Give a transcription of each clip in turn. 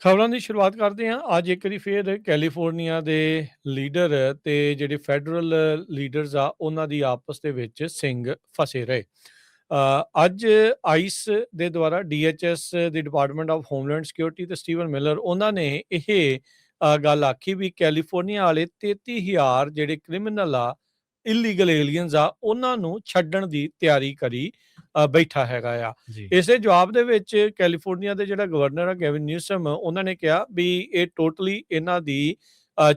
ਖਬਰਾਂ ਦੀ ਸ਼ੁਰੂਆਤ ਕਰਦੇ ਹਾਂ। ਅੱਜ ਇੱਕ ਵਾਰੀ ਫੇਰ ਕੈਲੀਫੋਰਨੀਆ ਦੇ ਲੀਡਰ ਤੇ ਜਿਹੜੇ ਫੈਡਰਲ ਲੀਡਰਸ ਆ ਉਹਨਾਂ ਦੀ ਆਪਸ ਦੇ ਵਿੱਚ ਸਿੰਗ ਫਸੇ ਰਹੇ। ਅੱਜ ਆਈਸ ਦੇ ਦੁਆਰਾ DHS the department of homeland security ਤੇ ਸਟੀਵਨ ਮਿਲਰ ਉਹਨਾਂ ਨੇ ਇਹ ਗੱਲ ਆਖੀ ਵੀ ਕੈਲੀਫੋਰਨੀਆ ਵਾਲੇ 33,000 ਜਿਹੜੇ ਕ੍ਰਿਮੀਨਲ ਆ, ਇਲੀਗਲ ਏਲੀਅਨਸ ਆ, ਉਹਨਾਂ ਨੂੰ ਛੱਡਣ ਦੀ ਤਿਆਰੀ ਕਰੀ ਬੈਠਾ ਹੈਗਾ ਆ। ਜੀ, ਇਸੇ ਜਵਾਬ ਦੇ ਵਿੱਚ ਕੈਲੀਫੋਰਨੀਆ ਦੇ ਜਿਹੜਾ ਗਵਰਨਰ ਆ ਗੈਵਿਨ ਨਿਊਸਮ, ਉਹਨਾਂ ਨੇ ਕਿਹਾ ਵੀ ਇਹ ਟੋਟਲੀ ਇਹਨਾਂ ਦੀ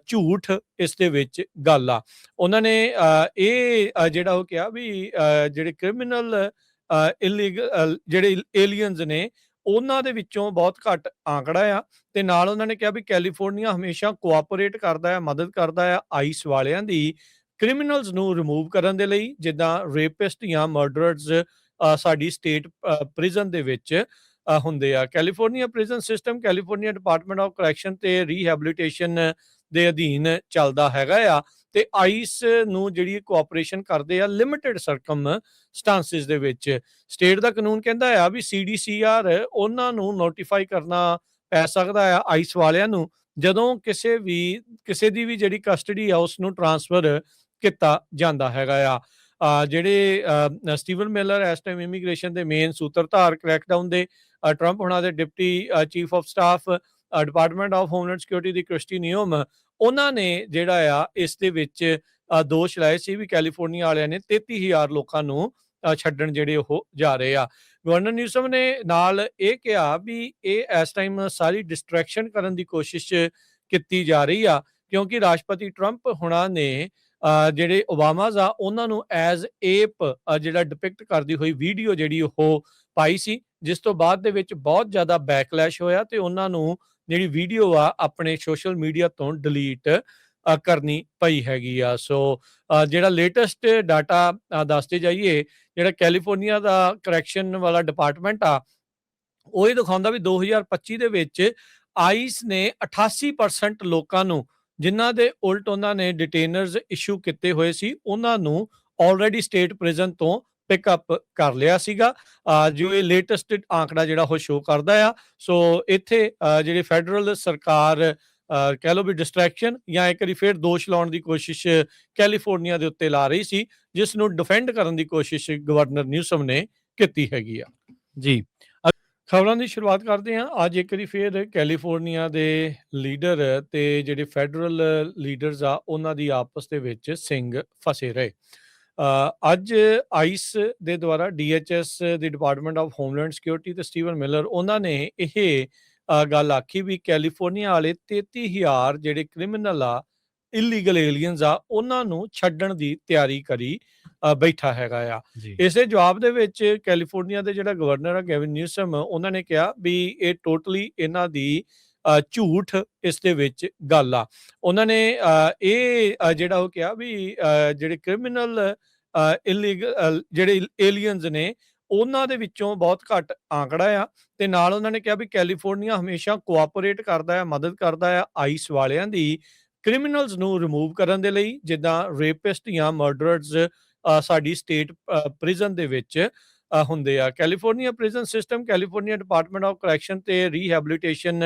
ਝੂਠ ਇਸ ਦੇ ਵਿੱਚ ਗੱਲ ਆ। ਉਹਨਾਂ ਨੇ ਜਿਹੜਾ ਉਹ ਕਿਹਾ ਵੀ ਜਿਹੜੇ ਕ੍ਰਿਮੀਨਲ ਇਲੀਗਲ ਜਿਹੜੇ ਏਲੀਅਨਸ ਨੇ ਉਹਨਾਂ ਦੇ ਵਿੱਚੋਂ ਬਹੁਤ ਘੱਟ ਆંકੜਾ ਆ। ਤੇ ਨਾਲ ਉਹਨਾਂ ਨੇ ਕਿਹਾ ਵੀ ਕੈਲੀਫੋਰਨੀਆ ਹਮੇਸ਼ਾ ਕੋਆਪਰੇਟ ਕਰਦਾ ਆ, ਮਦਦ ਕਰਦਾ ਆ ਆਈਸ ਵਾਲਿਆਂ ਦੀ ਕ੍ਰਿਮੀਨਲਸ ਨੂੰ ਰਿਮੂਵ ਕਰਨ ਦੇ ਲਈ, ਜਿੱਦਾਂ ਰੇਪਿਸਟ ਜਾਂ ਮਰਡਰਰਸ ਸਾਡੀ ਸਟੇਟ ਪ੍ਰਿਜ਼ਨ ਦੇ ਵਿੱਚ ਹੁੰਦੇ ਆ। California prison system California department of correction ਤੇ ਰੀਹੈਬਿਲਿਟੇਸ਼ਨ ਦੇ ਅਧੀਨ ਚੱਲਦਾ ਹੈਗਾ ਆ। ਤੇ ਆਈਸ ਨੂੰ ਜਿਹੜੀ ਕੋਆਪਰੇਸ਼ਨ ਕਰਦੇ ਆ ਲਿਮਿਟਿਡ ਸਰਕਮਸਟੈਂਸਿਸ ਦੇ ਵਿੱਚ। ਸਟੇਟ ਦਾ ਕਾਨੂੰਨ ਕਹਿੰਦਾ ਆ ਵੀ ਸੀਡੀਸੀਆਰ ਉਹਨਾਂ ਨੂੰ ਨੋਟੀਫਾਈ ਕਰਨਾ ਪੈ ਸਕਦਾ ਆ ਆਈਸ ਵਾਲਿਆਂ ਨੂੰ ਜਦੋਂ ਕਿਸੇ ਦੀ ਵੀ ਜਿਹੜੀ ਕਸਟਡੀ ਆ ਉਸ ਨੂੰ ਟਰਾਂਸਫਰ ਕੀਤਾ ਜਾਂਦਾ ਹੈਗਾ ਆ। ਜਿਹੜੇ ਸਟੀਵਨ ਮਿਲਰ ਇਸ ਟਾਈਮ ਇਮੀਗ੍ਰੇਸ਼ਨ ਦੇ ਮੇਨ ਸੂਤਰਧਾਰ ਕ੍ਰੈਕਡਾਊਨ ਦੇ, ਟਰੰਪ ਹੁਣਾਂ ਦੇ deputy chief of staff department of homeland security the Christie ਨਿਯੋਮ, ਉਹਨਾਂ ਨੇ ਜਿਹੜਾ ਆ ਇਸ ਦੇ ਵਿੱਚ ਦੋਸ਼ ਲਾਏ ਸੀ ਵੀ ਕੈਲੀਫੋਰਨੀਆ ਵਾਲਿਆਂ ਨੇ 33,000 ਲੋਕਾਂ ਨੂੰ ਛੱਡਣ ਜਿਹੜੇ ਉਹ ਜਾ ਰਹੇ ਆ। ਗਵਰਨਰ ਨਿਊਸਮ ਨੇ ਨਾਲ ਇਹ ਕਿਹਾ ਵੀ ਇਹ ਇਸ ਟਾਈਮ ਸਾਰੀ ਡਿਸਟਰੈਕਸ਼ਨ ਕਰਨ ਦੀ ਕੋਸ਼ਿਸ਼ ਕੀਤੀ ਜਾ ਰਹੀ ਆ, ਕਿਉਂਕਿ ਰਾਸ਼ਟਰਪਤੀ ਟਰੰਪ ਹੁਣਾਂ ਨੇ ਜਿਹੜੇ ਓਬਾਮਾਜ਼ ਆ ਉਹਨਾਂ ਨੂੰ ਐਜ਼ ਏਪ ਜਿਹੜਾ ਡਿਪਿਕਟ ਕਰਦੀ ਹੋਈ ਵੀਡੀਓ ਜਿਹੜੀ ਉਹ ਪਾਈ ਸੀ, ਜਿਸ ਤੋਂ ਬਾਅਦ ਦੇ ਵਿੱਚ ਬਹੁਤ ਜ਼ਿਆਦਾ ਬੈਕਲੈਸ਼ ਹੋਇਆ ਤੇ ਉਹਨਾਂ ਨੂੰ ਜਿਹੜੀ ਵੀਡੀਓ ਆ ਆਪਣੇ ਸੋਸ਼ਲ ਮੀਡੀਆ ਤੋਂ ਡਿਲੀਟ ਕਰਨੀ ਪਈ ਹੈਗੀ ਆ। ਸੋ ਜਿਹੜਾ ਲੇਟੈਸਟ ਡਾਟਾ ਦੱਸਦੇ ਜਾਈਏ, ਜਿਹੜਾ ਕੈਲੀਫੋਰਨੀਆ ਦਾ ਕਰੈਕਸ਼ਨ ਵਾਲਾ ਡਿਪਾਰਟਮੈਂਟ ਆ ਉਹ ਇਹ ਦਿਖਾਉਂਦਾ ਵੀ 2025 ਦੇ ਵਿੱਚ ਆਈਸ ਨੇ 88% ਲੋਕਾਂ ਨੂੰ, ਜਿਨ੍ਹਾਂ ਦੇ ਉਲਟ ਉਹਨਾਂ ਨੇ ਡਿਟੇਨਰਸ ਇਸ਼ੂ ਕੀਤੇ ਹੋਏ ਸੀ, ਉਹਨਾਂ ਨੂੰ ਆਲਰੇਡੀ ਸਟੇਟ ਪ੍ਰਿਜ਼ਨ ਤੋਂ ਪਿਕਅਪ ਕਰ ਲਿਆ ਸੀਗਾ। ਜੋ ਇਹ ਲੇਟੈਸਟ ਆંકੜਾ ਜਿਹੜਾ ਉਹ ਸ਼ੋ ਕਰਦਾ ਆ। ਸੋ ਇੱਥੇ ਜਿਹੜੇ ਫੈਡਰਲ ਸਰਕਾਰ ਕਹਿ ਲਓ ਵੀ ਡਿਸਟਰੈਕਸ਼ਨ ਜਾਂ ਇੱਕ ਵਾਰੀ ਫਿਰ ਦੋਸ਼ ਲਾਉਣ ਦੀ ਕੋਸ਼ਿਸ਼ ਕੈਲੀਫੋਰਨੀਆ ਦੇ ਉੱਤੇ ਲਾ ਰਹੀ ਸੀ, ਜਿਸ ਨੂੰ ਡਿਫੈਂਡ ਕਰਨ ਦੀ ਕੋਸ਼ਿਸ਼ ਗਵਰਨਰ ਨਿਊਸਮ ਨੇ ਕੀਤੀ ਹੈਗੀ ਆ। ਜੀ, ਖਬਰਾਂ ਦੀ ਸ਼ੁਰੂਆਤ ਕਰਦੇ ਹਾਂ। ਅੱਜ ਇੱਕ ਵਾਰੀ ਫੇਰ ਕੈਲੀਫੋਰਨੀਆ ਦੇ ਲੀਡਰ ਤੇ ਜਿਹੜੇ ਫੈਡਰਲ ਲੀਡਰਸ ਆ ਉਹਨਾਂ ਦੀ ਆਪਸ ਦੇ ਵਿੱਚ ਸਿੰਗ ਫਸੇ ਰਹੇ। ਅੱਜ ਆਈਸ ਦੇ ਦੁਆਰਾ DHS the department of homeland security ਤੇ ਸਟੀਵਨ ਮਿਲਰ ਉਹਨਾਂ ਨੇ ਇਹ ਗੱਲ ਆਖੀ ਵੀ ਕੈਲੀਫੋਰਨੀਆ ਵਾਲੇ 33,000 ਜਿਹੜੇ ਕ੍ਰਿਮੀਨਲ ਆ, ਇਲੀਗਲ ਏਲੀਅਨਸ ਆ, ਉਹਨਾਂ ਨੂੰ ਛੱਡਣ ਦੀ ਤਿਆਰੀ ਕਰੀ ਬੈਠਾ ਹੈਗਾ ਆ। ਜੀ, ਇਸੇ ਜਵਾਬ ਦੇ ਵਿੱਚ ਕੈਲੀਫੋਰਨੀਆ ਦੇ ਜਿਹੜਾ ਗਵਰਨਰ ਆ ਗੈਵਿਨ ਨਿਊਸਮ, ਉਹਨਾਂ ਨੇ ਕਿਹਾ ਵੀ ਇਹ ਟੋਟਲੀ ਇਹਨਾਂ ਦੀ ਝੂਠ ਇਸ ਦੇ ਵਿੱਚ ਗੱਲ ਆ। ਉਹਨਾਂ ਨੇ ਜਿਹੜਾ ਉਹ ਕਿਹਾ ਵੀ ਜਿਹੜੇ ਕ੍ਰਿਮੀਨਲ ਇਲੀਗਲ ਜਿਹੜੇ ਏਲੀਅਨਸ ਨੇ ਉਹਨਾਂ ਦੇ ਵਿੱਚੋਂ ਬਹੁਤ ਘੱਟ ਆંકੜਾ ਆ। ਤੇ ਨਾਲ ਉਹਨਾਂ ਨੇ ਕਿਹਾ ਵੀ ਕੈਲੀਫੋਰਨੀਆ ਹਮੇਸ਼ਾ ਕੋਆਪਰੇਟ ਕਰਦਾ ਆ, ਮਦਦ ਕਰਦਾ ਆ ਆਈਸ ਵਾਲਿਆਂ ਦੀ ਕ੍ਰਿਮੀਨਲਸ ਨੂੰ ਰਿਮੂਵ ਕਰਨ ਦੇ ਲਈ, ਜਿੱਦਾਂ ਰੇਪਿਸਟ ਜਾਂ ਮਰਡਰਰਸ ਸਾਡੀ ਸਟੇਟ ਪ੍ਰਿਜ਼ਨ ਦੇ ਵਿੱਚ ਹੁੰਦੇ ਆ। California prison system California department of correction ਤੇ ਰੀਹੈਬਿਲਿਟੇਸ਼ਨ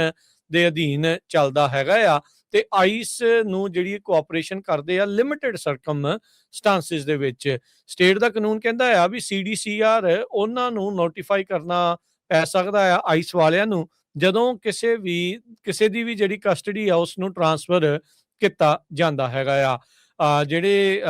ਦੇ ਅਧੀਨ ਚੱਲਦਾ ਹੈਗਾ ਆ। ਤੇ ਆਈਸ ਨੂੰ ਜਿਹੜੀ ਕੋਆਪਰੇਸ਼ਨ ਕਰਦੇ ਆ ਲਿਮਿਟਿਡ ਸਰਕਮਸਟੈਂਸਿਸ ਦੇ ਵਿੱਚ। ਸਟੇਟ ਦਾ ਕਾਨੂੰਨ ਕਹਿੰਦਾ ਆ ਵੀ ਸੀਡੀਸੀਆਰ ਉਹਨਾਂ ਨੂੰ ਨੋਟੀਫਾਈ ਕਰਨਾ ਪੈ ਸਕਦਾ ਆ ਆਈਸ ਵਾਲਿਆਂ ਨੂੰ ਜਦੋਂ ਕਿਸੇ ਦੀ ਵੀ ਜਿਹੜੀ ਕਸਟਡੀ ਆ ਉਸ ਨੂੰ ਟਰਾਂਸਫਰ ਕੀਤਾ ਜਾਂਦਾ ਹੈਗਾ ਆ। ਜਿਹੜੇ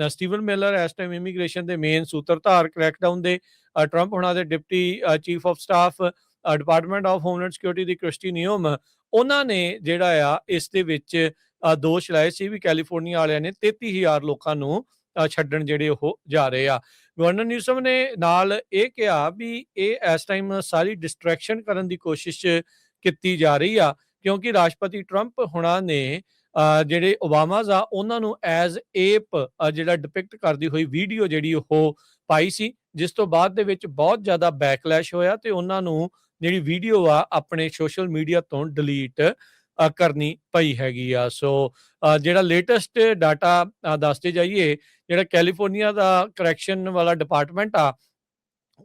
ਸਟੀਵਨ ਮਿਲਰ ਇਸ ਟਾਈਮ ਇਮੀਗ੍ਰੇਸ਼ਨ ਦੇ ਮੇਨ ਸੂਤਰਧਾਰ ਕ੍ਰੈਕਡਾਊਨ ਦੇ, ਟਰੰਪ ਹੁਣਾਂ ਦੇ deputy chief of staff department of homeland security the Christie ਨਿਯੋਮ, ਉਹਨਾਂ ਨੇ ਜਿਹੜਾ ਆ ਇਸ ਦੇ ਵਿੱਚ ਦੋਸ਼ ਲਾਏ ਸੀ ਵੀ ਕੈਲੀਫੋਰਨੀਆ ਵਾਲਿਆਂ ਨੇ 33,000 ਲੋਕਾਂ ਨੂੰ ਛੱਡਣ ਜਿਹੜੇ ਉਹ ਜਾ ਰਹੇ ਆ। ਗਵਰਨਰ ਨਿਊਸਮ ਨੇ ਨਾਲ ਇਹ ਕਿਹਾ ਵੀ ਇਹ ਇਸ ਟਾਈਮ ਸਾਰੀ ਡਿਸਟਰੈਕਸ਼ਨ ਕਰਨ ਦੀ ਕੋਸ਼ਿਸ਼ ਕੀਤੀ ਜਾ ਰਹੀ ਆ, ਕਿਉਂਕਿ ਰਾਸ਼ਟਰਪਤੀ ਟਰੰਪ ਹੁਣਾਂ ਨੇ ਜਿਹੜੇ ਓਬਾਮਾਜ਼ ਆ ਉਹਨਾਂ ਨੂੰ ਐਜ਼ ਏਪ ਜਿਹੜਾ ਡਿਪਿਕਟ ਕਰਦੀ ਹੋਈ ਵੀਡੀਓ ਜਿਹੜੀ ਉਹ ਪਾਈ ਸੀ, ਜਿਸ ਤੋਂ ਬਾਅਦ ਦੇ ਵਿੱਚ ਬਹੁਤ ਜ਼ਿਆਦਾ ਬੈਕਲੈਸ਼ ਹੋਇਆ ਤੇ ਉਹਨਾਂ ਨੂੰ ਜਿਹੜੀ ਵੀਡੀਓ ਆ ਆਪਣੇ ਸੋਸ਼ਲ ਮੀਡੀਆ ਤੋਂ ਡਿਲੀਟ ਕਰਨੀ ਪਈ ਹੈਗੀ ਆ। ਸੋ ਜਿਹੜਾ ਲੇਟੈਸਟ ਡਾਟਾ ਦੱਸਦੇ ਜਾਈਏ, ਜਿਹੜਾ ਕੈਲੀਫੋਰਨੀਆ ਦਾ ਕਰੈਕਸ਼ਨ ਵਾਲਾ ਡਿਪਾਰਟਮੈਂਟ ਆ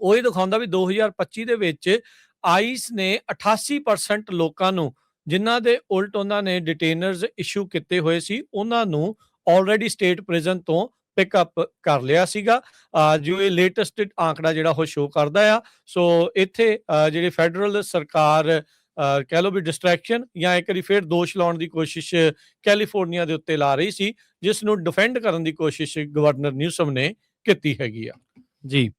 ਉਹ ਇਹ ਦਿਖਾਉਂਦਾ ਵੀ 2025 ਦੇ ਵਿੱਚ ਆਈਸ ਨੇ 88% ਲੋਕਾਂ ਨੂੰ, ਜਿਨ੍ਹਾਂ ਦੇ ਉਲਟ ਉਹਨਾਂ ਨੇ ਡਿਟੇਨਰਸ ਇਸ਼ੂ ਕੀਤੇ ਹੋਏ ਸੀ, ਉਹਨਾਂ ਨੂੰ ਆਲਰੇਡੀ ਸਟੇਟ ਪ੍ਰਿਜ਼ਨ ਤੋਂ ਪਿਕਅਪ ਕਰ ਲਿਆ ਸੀਗਾ। ਜੋ ਇਹ ਲੇਟੈਸਟ ਆંકੜਾ ਜਿਹੜਾ ਉਹ ਸ਼ੋ ਕਰਦਾ ਆ। ਸੋ ਇੱਥੇ ਜਿਹੜੀ ਫੈਡਰਲ ਸਰਕਾਰ ਕਹਿ ਲਓ ਵੀ ਡਿਸਟਰੈਕਸ਼ਨ ਜਾਂ ਇੱਕ ਵਾਰੀ ਫਿਰ ਦੋਸ਼ ਲਾਉਣ ਦੀ ਕੋਸ਼ਿਸ਼ ਕੈਲੀਫੋਰਨੀਆ ਦੇ ਉੱਤੇ ਲਾ ਰਹੀ ਸੀ, ਜਿਸ ਨੂੰ ਡਿਫੈਂਡ ਕਰਨ ਦੀ ਕੋਸ਼ਿਸ਼ ਗਵਰਨਰ ਨਿਊਸਮ ਨੇ ਕੀਤੀ ਹੈਗੀ ਆ। ਜੀ।